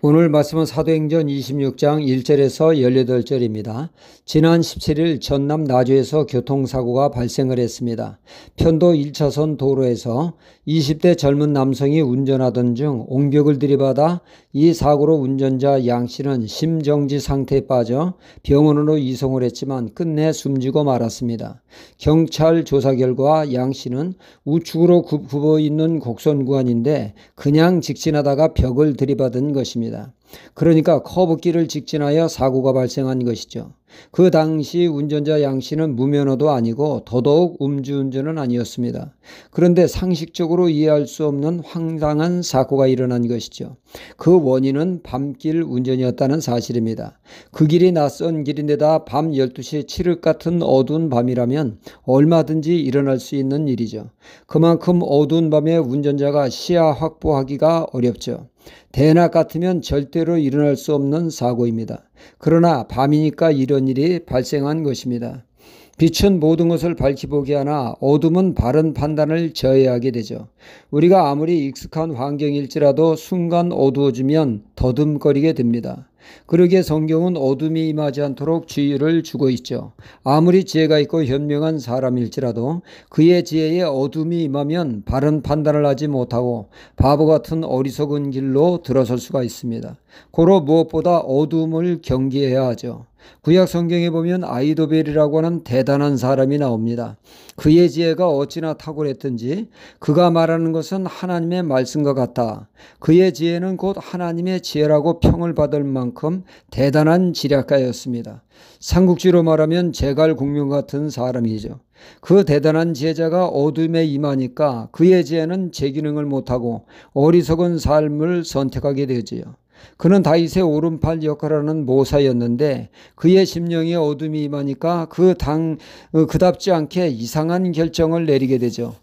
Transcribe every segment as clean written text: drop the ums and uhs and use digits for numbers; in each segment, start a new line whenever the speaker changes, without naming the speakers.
오늘 말씀은 사도행전 26장 1절에서 18절입니다. 지난 17일 전남 나주에서 교통사고가 발생을 했습니다. 편도 1차선 도로에서 20대 젊은 남성이 운전하던 중 옹벽을 들이받아 이 사고로 운전자 양 씨는 심정지 상태에 빠져 병원으로 이송을 했지만 끝내 숨지고 말았습니다. 경찰 조사 결과 양 씨는 우측으로 굽어 있는 곡선 구간인데 그냥 직진하다가 벽을 들이받은 것입니다. 그러니까 커브길을 직진하여 사고가 발생한 것이죠. 그 당시 운전자 양 씨는 무면허도 아니고 더더욱 음주운전은 아니었습니다. 그런데 상식적으로 이해할 수 없는 황당한 사고가 일어난 것이죠. 그 원인은 밤길 운전이었다는 사실입니다. 그 길이 낯선 길인데다 밤 12시 칠흑 같은 어두운 밤이라면 얼마든지 일어날 수 있는 일이죠. 그만큼 어두운 밤에 운전자가 시야 확보하기가 어렵죠. 대낮 같으면 절대로 일어날 수 없는 사고입니다. 그러나 밤이니까 이런 일이 발생한 것입니다. 빛은 모든 것을 밝히 보게 하나 어둠은 바른 판단을 저해하게 되죠. 우리가 아무리 익숙한 환경일지라도 순간 어두워지면 더듬거리게 됩니다. 그러기에 성경은 어둠이 임하지 않도록 주의를 주고 있죠. 아무리 지혜가 있고 현명한 사람일지라도 그의 지혜에 어둠이 임하면 바른 판단을 하지 못하고 바보 같은 어리석은 길로 들어설 수가 있습니다. 고로 무엇보다 어둠을 경계해야 하죠. 구약 성경에 보면 아이도벨이라고 하는 대단한 사람이 나옵니다. 그의 지혜가 어찌나 탁월했든지 그가 말하는 것은 하나님의 말씀과 같다. 그의 지혜는 곧 하나님의 지혜라고 평을 받을 만큼 대단한 지략가였습니다. 삼국지로 말하면 제갈공명 같은 사람이죠. 그 대단한 지혜자가 어둠에 임하니까 그의 지혜는 제기능을 못하고 어리석은 삶을 선택하게 되지요. 그는 다윗의 오른팔 역할을 하는 모사였는데 그의 심령에 어둠이 임하니까 그답지 않게 이상한 결정을 내리게 되죠.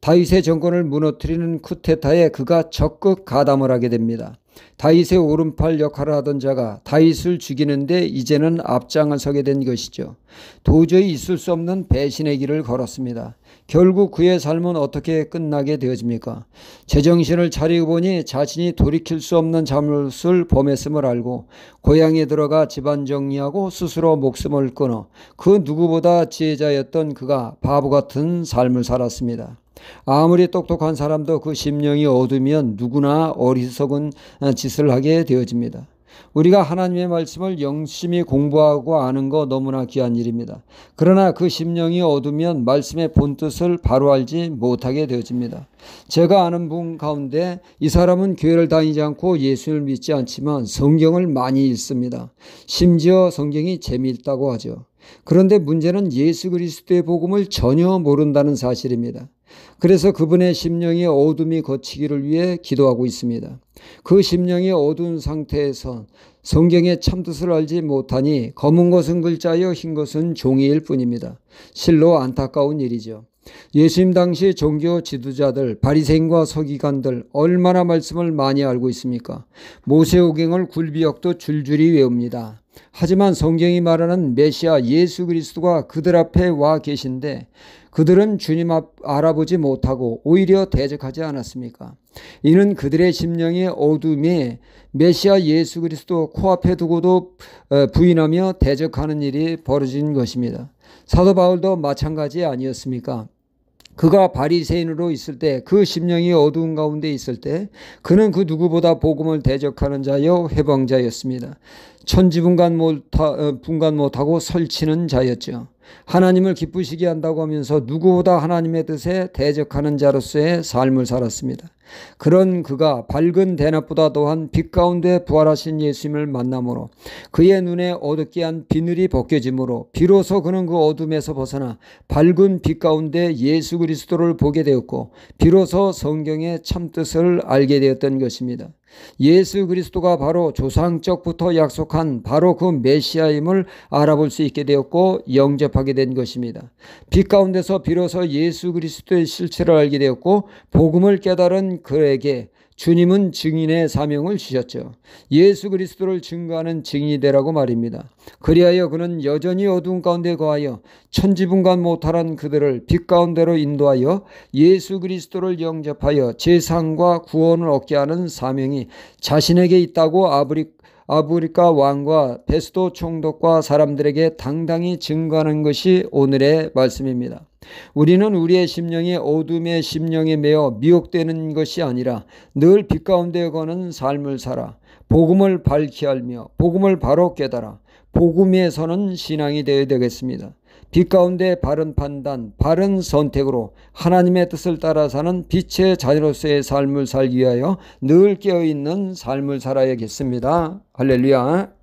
다윗의 정권을 무너뜨리는 쿠데타에 그가 적극 가담을 하게 됩니다. 다윗의 오른팔 역할을 하던 자가 다윗을 죽이는데 이제는 앞장을 서게 된 것이죠. 도저히 있을 수 없는 배신의 길을 걸었습니다. 결국 그의 삶은 어떻게 끝나게 되어집니까? 제정신을 차리고 보니 자신이 돌이킬 수 없는 잘못을 범했음을 알고 고향에 들어가 집안 정리하고 스스로 목숨을 끊어 그 누구보다 지혜자였던 그가 바보 같은 삶을 살았습니다. 아무리 똑똑한 사람도 그 심령이 어두면 누구나 어리석은 짓을 하게 되어집니다. 우리가 하나님의 말씀을 열심히 공부하고 아는 거 너무나 귀한 일입니다. 그러나 그 심령이 어두면 말씀의 본뜻을 바로 알지 못하게 되어집니다. 제가 아는 분 가운데 이 사람은 교회를 다니지 않고 예수를 믿지 않지만 성경을 많이 읽습니다. 심지어 성경이 재미있다고 하죠. 그런데 문제는 예수 그리스도의 복음을 전혀 모른다는 사실입니다. 그래서 그분의 심령의 어둠이 걷히기를 위해 기도하고 있습니다. 그 심령이 어두운 상태에서 성경의 참뜻을 알지 못하니 검은 것은 글자요 흰 것은 종이일 뿐입니다. 실로 안타까운 일이죠. 예수님 당시 종교 지도자들, 바리새인과 서기관들 얼마나 말씀을 많이 알고 있습니까? 모세오경을 굴비역도 줄줄이 외웁니다. 하지만 성경이 말하는 메시아 예수 그리스도가 그들 앞에 와 계신데 그들은 주님 앞 알아보지 못하고 오히려 대적하지 않았습니까? 이는 그들의 심령의 어둠에 메시아 예수 그리스도 코앞에 두고도 부인하며 대적하는 일이 벌어진 것입니다. 사도 바울도 마찬가지 아니었습니까? 그가 바리새인으로 있을 때, 그 심령이 어두운 가운데 있을 때 그는 그 누구보다 복음을 대적하는 자여 회방자였습니다. 천지분간 못하고 설치는 자였죠. 하나님을 기쁘시게 한다고 하면서 누구보다 하나님의 뜻에 대적하는 자로서의 삶을 살았습니다. 그런 그가 밝은 대낮보다 더한 빛 가운데 부활하신 예수님을 만남으로 그의 눈에 어둡게한 비늘이 벗겨짐으로 비로소 그는 그 어둠에서 벗어나 밝은 빛 가운데 예수 그리스도를 보게 되었고 비로소 성경의 참뜻을 알게 되었던 것입니다. 예수 그리스도가 바로 조상적부터 약속한 바로 그 메시아임을 알아볼 수 있게 되었고 영접하게 된 것입니다. 빛 가운데서 비로소 예수 그리스도의 실체를 알게 되었고 복음을 깨달은 그에게 주님은 증인의 사명을 주셨죠. 예수 그리스도를 증거하는 증인이 되라고 말입니다. 그리하여 그는 여전히 어두운 가운데 거하여 천지분간 못하란 그들을 빛 가운데로 인도하여 예수 그리스도를 영접하여 재상과 구원을 얻게 하는 사명이 자신에게 있다고 아브리카 왕과 베스도 총독과 사람들에게 당당히 증거하는 것이 오늘의 말씀입니다. 우리는 우리의 심령이 어둠의 심령에 매어 미혹되는 것이 아니라 늘 빛 가운데 거는 삶을 살아 복음을 밝히 알며 복음을 바로 깨달아 복음에 서는 신앙이 되어야 되겠습니다. 빛 가운데 바른 판단, 바른 선택으로 하나님의 뜻을 따라 사는 빛의 자녀로서의 삶을 살기 위하여 늘 깨어있는 삶을 살아야겠습니다. 할렐루야.